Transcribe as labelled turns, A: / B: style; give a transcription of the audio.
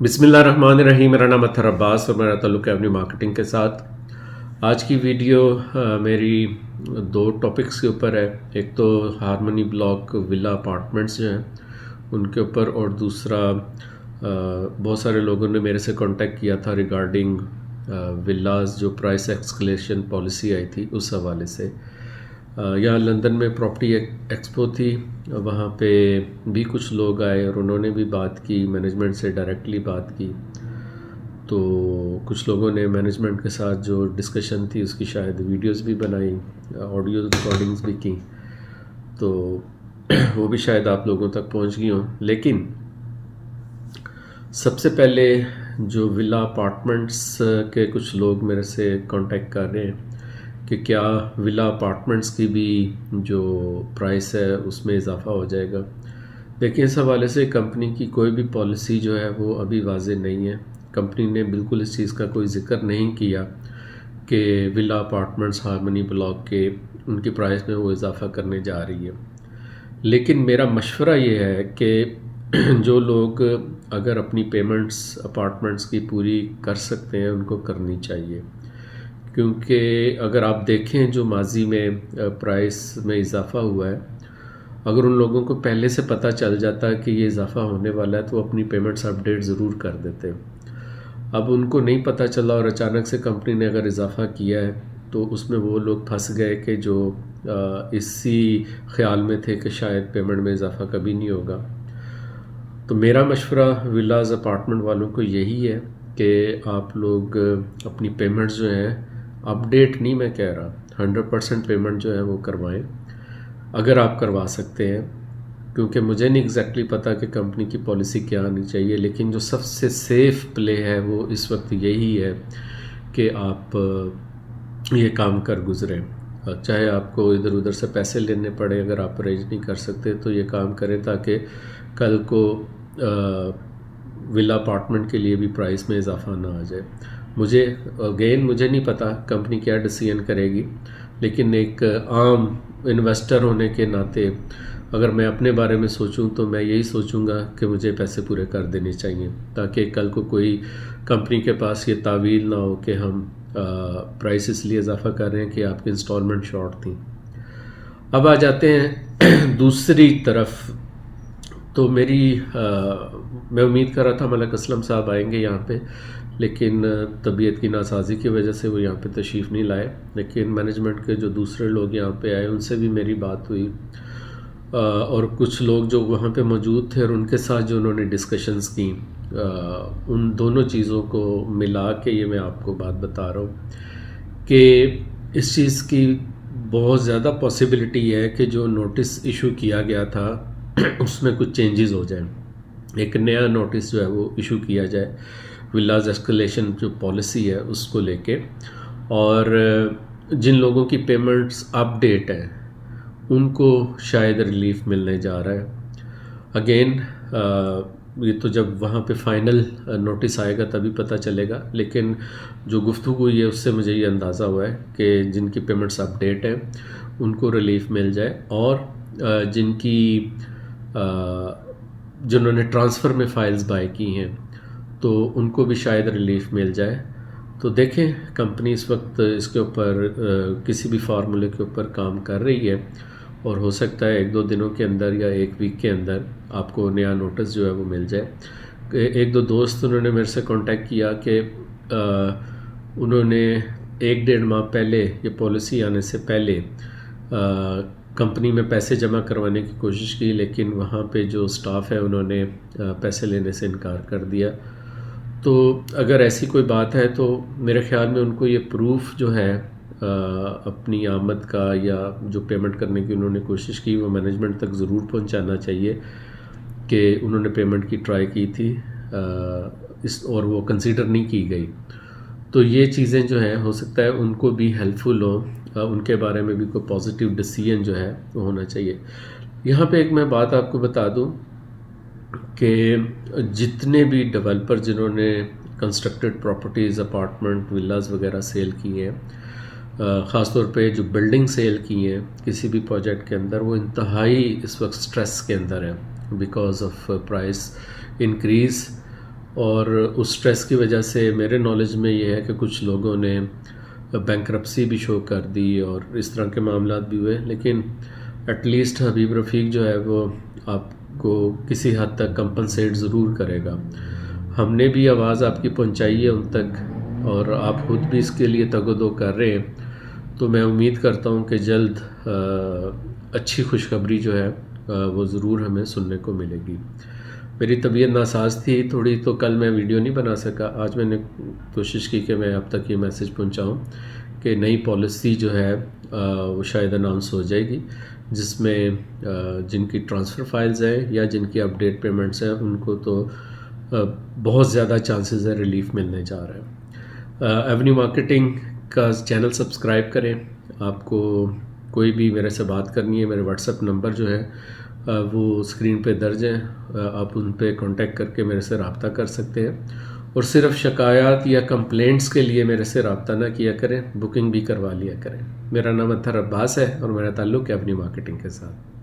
A: بسم اللہ الرحمن الرحیم. میرا نام اطہر عباس اور میرا تعلق ہے ایونیو مارکیٹنگ کے ساتھ. آج کی ویڈیو میری دو ٹاپکس کے اوپر ہے. ایک تو ہارمنی بلاک ولا اپارٹمنٹس جو ہیں ان کے اوپر، اور دوسرا بہت سارے لوگوں نے میرے سے کانٹیکٹ کیا تھا ریگارڈنگ ولاز جو پرائس ایکسکلیشن پالیسی آئی تھی اس حوالے سے. یہاں لندن میں پراپرٹی ایکسپو تھی، وہاں پہ بھی کچھ لوگ آئے اور انہوں نے بھی بات کی، مینجمنٹ سے ڈائریکٹلی بات کی. تو کچھ لوگوں نے مینجمنٹ کے ساتھ جو ڈسکشن تھی اس کی شاید ویڈیوز بھی بنائی، آڈیو ریکارڈنگز بھی کی، تو وہ بھی شاید آپ لوگوں تک پہنچ گئی ہوں. لیکن سب سے پہلے جو ولا اپارٹمنٹس کے کچھ لوگ میرے سے کانٹیکٹ کر رہے ہیں کہ کیا ولا اپارٹمنٹس کی بھی جو پرائس ہے اس میں اضافہ ہو جائے گا. دیکھیں، اس حوالے سے کمپنی کی کوئی بھی پالیسی جو ہے وہ ابھی واضح نہیں ہے. کمپنی نے بالکل اس چیز کا کوئی ذکر نہیں کیا کہ ولا اپارٹمنٹس ہارمنی بلاک کے ان کی پرائس میں وہ اضافہ کرنے جا رہی ہے. لیکن میرا مشورہ یہ ہے کہ جو لوگ اگر اپنی پیمنٹس اپارٹمنٹس کی پوری کر سکتے ہیں ان کو کرنی چاہیے، کیونکہ اگر آپ دیکھیں جو ماضی میں پرائس میں اضافہ ہوا ہے، اگر ان لوگوں کو پہلے سے پتہ چل جاتا کہ یہ اضافہ ہونے والا ہے تو وہ اپنی پیمنٹس اپڈیٹ ضرور کر دیتے. اب ان کو نہیں پتہ چلا اور اچانک سے کمپنی نے اگر اضافہ کیا ہے تو اس میں وہ لوگ پھنس گئے کہ جو اسی خیال میں تھے کہ شاید پیمنٹ میں اضافہ کبھی نہیں ہوگا. تو میرا مشورہ ولاز اپارٹمنٹ والوں کو یہی ہے کہ آپ لوگ اپنی پیمنٹس جو ہیں اپڈیٹ نہیں، میں کہہ رہا 100% پیمنٹ جو ہے وہ کروائیں اگر آپ کروا سکتے ہیں. کیونکہ مجھے نہیں ایگزیکٹلی پتہ کہ کمپنی کی پالیسی کیا آنی چاہیے، لیکن جو سب سے سیف پلے ہے وہ اس وقت یہی ہے کہ آپ یہ کام کر گزریں. چاہے آپ کو ادھر ادھر سے پیسے لینے پڑے، اگر آپ ارینج نہیں کر سکتے تو یہ کام کریں تاکہ کل کو ولا اپارٹمنٹ کے لیے بھی پرائس میں اضافہ نہ آ جائے. مجھے نہیں پتہ کمپنی کیا ڈیسیژن کرے گی، لیکن ایک عام انویسٹر ہونے کے ناطے اگر میں اپنے بارے میں سوچوں تو میں یہی سوچوں گا کہ مجھے پیسے پورے کر دینے چاہیے تاکہ کل کو کوئی کمپنی کے پاس یہ تعویل نہ ہو کہ ہم پرائس اس لیے اضافہ کر رہے ہیں کہ آپ کی انسٹالمنٹ شارٹ تھیں. اب آ جاتے ہیں دوسری طرف. تو میں امید کر رہا تھا ملک اسلم صاحب آئیں گے یہاں پہ، لیکن طبیعت کی ناسازی کی وجہ سے وہ یہاں پہ تشریف نہیں لائے. لیکن مینجمنٹ کے جو دوسرے لوگ یہاں پہ آئے ان سے بھی میری بات ہوئی، اور کچھ لوگ جو وہاں پہ موجود تھے اور ان کے ساتھ جو انہوں نے ڈسکشنز کی، ان دونوں چیزوں کو ملا کے یہ میں آپ کو بات بتا رہا ہوں کہ اس چیز کی بہت زیادہ پاسبلٹی ہے کہ جو نوٹس ایشو کیا گیا تھا اس میں کچھ چینجز ہو جائیں. ایک نیا نوٹس جو ہے وہ ایشو کیا جائے ولاز ایسکلیشن جو پالیسی ہے اس کو لے کے، اور جن لوگوں کی پیمنٹس اپ ڈیٹ ہیں ان کو شاید ریلیف ملنے جا رہا ہے. اگین یہ تو جب وہاں پہ فائنل نوٹس آئے گا تبھی پتہ چلے گا، لیکن جو گفتگو ہوئی ہے اس سے مجھے یہ اندازہ ہوا ہے کہ جن کی پیمنٹس اپ ڈیٹ ہیں ان کو ریلیف مل جائے، اور جنہوں نے ٹرانسفر میں فائلز بائی کی ہیں تو ان کو بھی شاید ریلیف مل جائے. تو دیکھیں، کمپنی اس وقت اس کے اوپر کسی بھی فارمولے کے اوپر کام کر رہی ہے، اور ہو سکتا ہے 1-2 دنوں کے اندر یا 1 ویک کے اندر آپ کو نیا نوٹس جو ہے وہ مل جائے. 1-2 دوست انہوں نے میرے سے کانٹیکٹ کیا کہ انہوں نے 1-1.5 ماہ پہلے یہ پالیسی آنے سے پہلے کمپنی میں پیسے جمع کروانے کی کوشش کی، لیکن وہاں پہ جو سٹاف ہے انہوں نے پیسے لینے سے انکار کر دیا. تو اگر ایسی کوئی بات ہے تو میرے خیال میں ان کو یہ پروف جو ہے اپنی آمد کا یا جو پیمنٹ کرنے کی انہوں نے کوشش کی وہ مینجمنٹ تک ضرور پہنچانا چاہیے کہ انہوں نے پیمنٹ کی ٹرائی کی تھی اور وہ کنسیڈر نہیں کی گئی. تو یہ چیزیں جو ہیں ہو سکتا ہے ان کو بھی ہیلپ فل ہوں، ان کے بارے میں بھی کوئی پازیٹیو ڈیسیژن جو ہے وہ ہونا چاہیے. یہاں پہ ایک میں بات آپ کو بتا دوں کہ جتنے بھی ڈیولپر جنہوں نے کنسٹرکٹڈ پراپرٹیز اپارٹمنٹ ولاز وغیرہ سیل کی ہیں، خاص طور پہ جو بلڈنگ سیل کی ہیں کسی بھی پروجیکٹ کے اندر، وہ انتہائی اس وقت سٹریس کے اندر ہے بیکاز آف پرائس انکریز. اور اس سٹریس کی وجہ سے میرے نالج میں یہ ہے کہ کچھ لوگوں نے بینکرپسی بھی شو کر دی اور اس طرح کے معاملات بھی ہوئے، لیکن ایٹ لیسٹ حبیب رفیق جو ہے وہ آپ کو کسی حد تک کمپنسیٹ ضرور کرے گا۔ ہم نے بھی آواز آپ کی پہنچائی ہے ان تک، اور آپ خود بھی اس کے لیے تگ و دو کر رہے ہیں، تو میں امید کرتا ہوں کہ جلد اچھی خوشخبری جو ہے وہ ضرور ہمیں سننے کو ملے گی۔ میری طبیعت ناساز تھی تھوڑی، تو کل میں ویڈیو نہیں بنا سکا۔ آج میں نے کوشش کی کہ میں اب تک یہ میسج پہنچاؤں کہ نئی پالیسی جو ہے وہ شاید اناؤنس ہو جائے گی، جس میں جن کی ٹرانسفر فائلز ہیں یا جن کی اپ ڈیٹ پیمنٹس ہیں ان کو تو بہت زیادہ چانسز ہے ریلیف ملنے جا رہا ہے۔ ایونیو مارکیٹنگ کا چینل سبسکرائب کریں۔ آپ کو کوئی بھی میرے سے بات کرنی ہے، میرے واٹس ایپ نمبر جو ہے وہ اسکرین پہ درج ہیں، آپ ان پہ کانٹیکٹ کر کے میرے سے رابطہ کر سکتے ہیں، اور صرف شکایات یا کمپلینٹس کے لیے میرے سے رابطہ نہ کیا کریں، بکنگ بھی کروا لیا کریں۔ میرا نام اطہر عباس ہے اور میرا تعلق ہے ایونیو مارکیٹنگ کے ساتھ۔